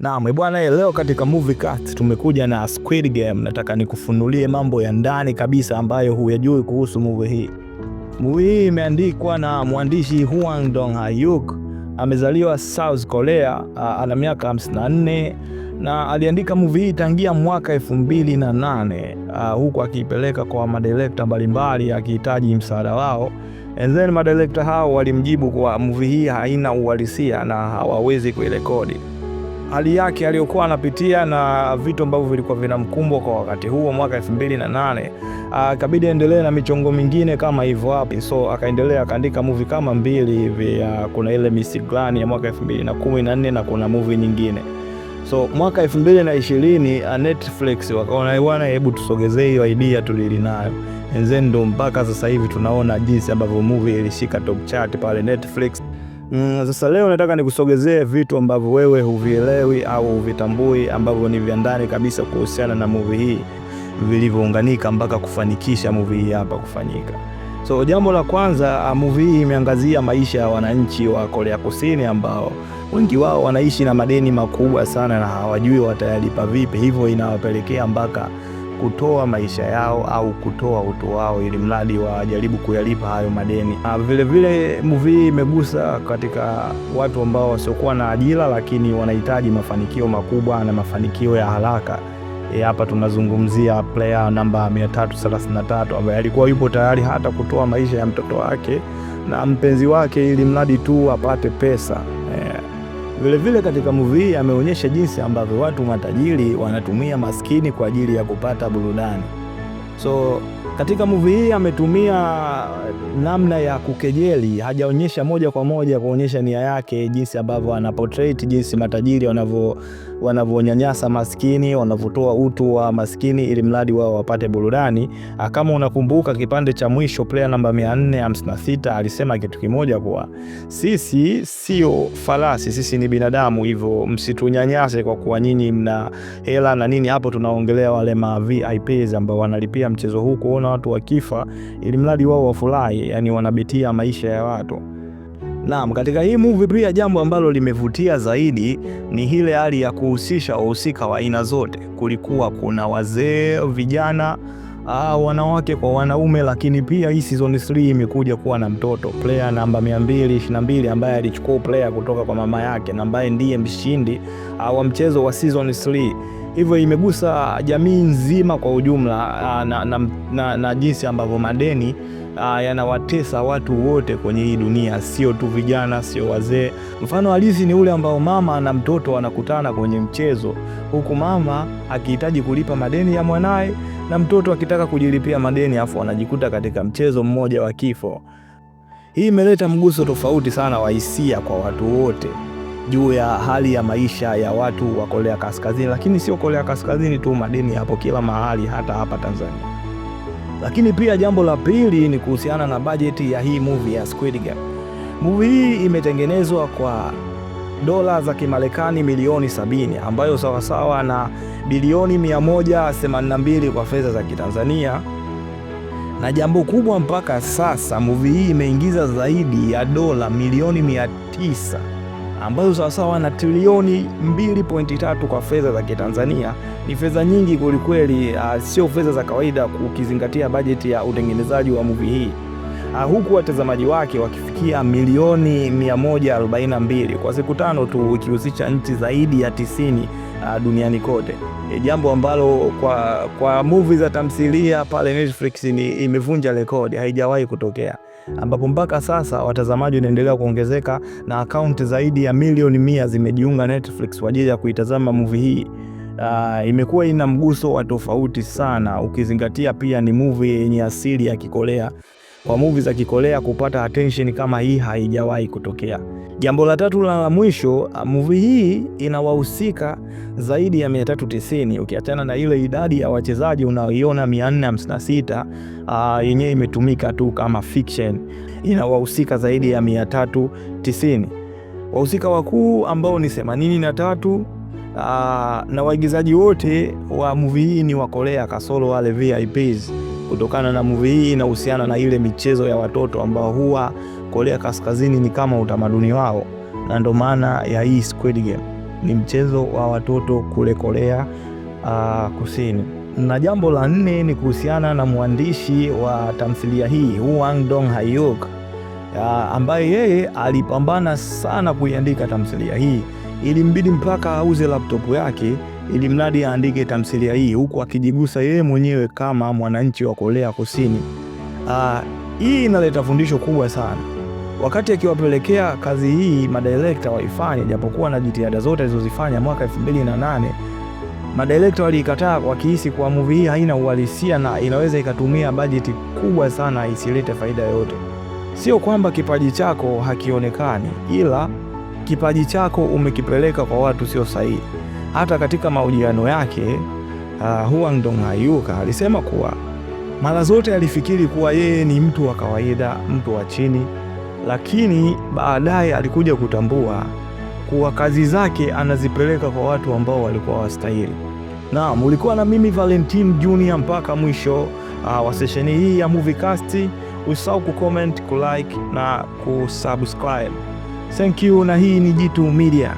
Naam bwana, leo katika Movie Cast tumekuja na Squid Game. Nataka nikufunulie mambo ya ndani kabisa ambayo huyajui kuhusu movie hii. Movie hii imeandikwa na mwandishi Hwang Dong-hyuk. Amezaliwa South Korea, ana miaka 54 na aliandika movie hii tangia mwaka 2008, huku akiipeleka kwa madirekta mbalimbali akihitaji msaada wao. And then madirekta hao walimjibu kwa movie hii haina uhalisia na hawawezi kuirekodi. Hali yake aliyokuwa anapitia na vitu ambavyo vilikuwa vinamkumbwa kwa wakati huo mwaka 2008, akabidi endelee na michongo mingine kama hivyo hapo. So akaendelea akaandika movie kama mbili hivi, kuna ile Miss Granny ya mwaka 2014 na kuna movie nyingine. So mwaka 2020 Netflix wakaona bwana, hebu tusogezee hiyo idea tulili nayo. And then ndo mpaka sasa hivi tunaona jinsi ambavyo movie ilishika top chart pale Netflix. Sasa leo nataka nikusogezee vitu ambavyo wewe huvielewi au huvitambui ambavyo ni vya ndani kabisa kuhusiana na movie hii, vilivyounganika mpaka kufanikisha movie hii hapa kufanyika. So jambo la kwanza, movie hii imeangazia maisha ya wananchi wa Korea Kusini ambao wengi wao wanaishi na madeni makubwa sana na hawajui watayalipa vipi, hivyo inawapelekea mpaka kutoa maisha yao au kutoa utu wao ili mradi wajaribu kuyalipa hayo madeni. Vile vile movie imegusa katika watu ambao wasiokuwa na ajira lakini wanahitaji mafanikio makubwa na mafanikio ya haraka. Hapa tunazungumzia player namba 333 ambaye alikuwa yupo tayari hata kutoa maisha ya mtoto wake na mpenzi wake ili mradi tu apate pesa. Vile vile katika movie hii ameonyesha jinsi ambavyo watu matajiri wanatumia maskini kwa ajili ya kupata burudani. So katika movie hii ametumia namna ya kukejeli, hajaonyesha moja kwa moja kuonyesha nia yake, jinsi ambavyo ana portrait jinsi matajiri wanavyonyanyasa maskini, wanavyotoa utu wa maskini ili mradi wao wapate burudani. Kama unakumbuka kipande cha mwisho, player namba 456 alisema kitu kimoja, kwa sisi sio farasi, sisi ni binadamu, hivyo msitunyanyase kwa kuwa nyinyi mna hela na nini. Hapo tunaongelea wale ma VIPs ambao wanalipia mchezo huu kuona watu wakifa ili mradi wao wafurahi, yani wanabetia maisha ya watu. Naam, katika hii movie pia jambo ambalo limevutia zaidi ni ile hali ya kuhusisha wahusika wa aina zote. Kulikuwa kuna wazee, vijana, wanawake kwa wanaume, lakini pia hii season 3 imekuja kuwa na mtoto, player namba 222 ambaye alichukua player kutoka kwa mama yake na ambaye ndiye mshindi wa mchezo wa season 3. Hivyo imegusa jamii nzima kwa ujumla, na jinsi ambavyo madeni yanawatesa watu wote kwenye hii dunia, sio tu vijana, sio wazee. Mfano halisi ni ule ambao mama na mtoto wanakutana kwenye mchezo, huku mama akihitaji kulipa madeni ya mwanae na mtoto akitaka kujilipia madeni, afu wanajikuta katika mchezo mmoja wa kifo. Hii imeleta mguso tofauti sana wa hisia kwa watu wote juu ya hali ya maisha ya watu wa Korea Kaskazini, lakini sio Korea Kaskazini tu, madeni hapo kila mahali, hata hapa Tanzania. Lakini pia jambo la pili ni kuhusiana na bajeti ya hii movie ya Squid Game. Movie hii imetengenezwa kwa dola za Kimarekani milioni 70, ambayo sawasawa na bilioni 182 kwa fedha za Kitanzania. Na jambo kubwa, mpaka sasa movie hii imeingiza zaidi ya dola milioni 900, ambazo sawasawa na trilioni 2.3 kwa fedha za Kitanzania. Ni fedha nyingi kwelikweli, sio fedha za kawaida ukizingatia bajeti ya utengenezaji wa movie hii. Huku watazamaji wake wakifikia milioni 142 kwa siku 5 tu, ikihusisha nchi zaidi ya 90 duniani kote. Jambo ambalo kwa movie za tamthilia pale Netflix imevunja rekodi, haijawahi kutokea, ambapo mpaka sasa watazamaji wanaendelea kuongezeka na akaunti zaidi ya milioni 100 zimejiunga Netflix kwa ajili ya kuitazama movie hii. Imekuwa ina mguso wa tofauti sana, ukizingatia pia ni movie yenye asili ya Kikorea. Kwa movie za Kikorea kupata attention kama hii haijawahi kutokea. Jambo la tatu la mwisho, movie hii ina wahusika zaidi ya 390, ukiachana na ile idadi ya wachezaji unaoiona 456 yenyewe imetumika tu kama fiction. Ina wahusika zaidi ya 390. Wahusika wakuu ambao ni 83, na waigizaji wote wa movie hii ni wa Korea kasoro wale VIPs, kutokana na movie hii inahusiana na ile michezo ya watoto ambao huwa Korea Kaskazini ni kama utamaduni wao, na ndo maana ya hii Squid Game. ni mchezo wa watoto kule Korea Kusini. Na jambo la 4 ni kuhusiana na mwandishi wa tamthilia hii Hwang Dong-hyuk, ambaye yeye alipambana sana kuiandika tamthilia hii. Ilimbidi mpaka auze laptop yake ili mradi aandike tamthilia hii, huku akijigusa yeye mwenyewe kama mwananchi wa Korea Kusini. Hii inaleta fundisho kubwa sana. Wakati akiwapelekea kazi hii madirekta waifanye, japokuwa na jitihada zote alizozifanya mwaka 2008, madirekta walikataa wakihisi kwa movie hii haina uhalisia na inaweza ikatumia bajeti kubwa sana isilete faida yoyote. Sio kwamba kipaji chako hakionekani, ila kipaji chako umekipeleka kwa watu sio sahihi. Hata katika mahojiano yake Hwang Dong-hyuk alisema kuwa mara zote alifikiri kuwa yeye ni mtu wa kawaida, mtu wa chini, lakini baadaye alikuja kutambua kuwa kazi zake anazipeleka kwa watu ambao walikuwa wastahili. Na mulikuwa na mimi Valentine Junior mpaka mwisho wa sesheni hii ya Moviecast. Usisahau kucomment, kulike na kusubscribe. Thank you, na hii ni Jitu Media.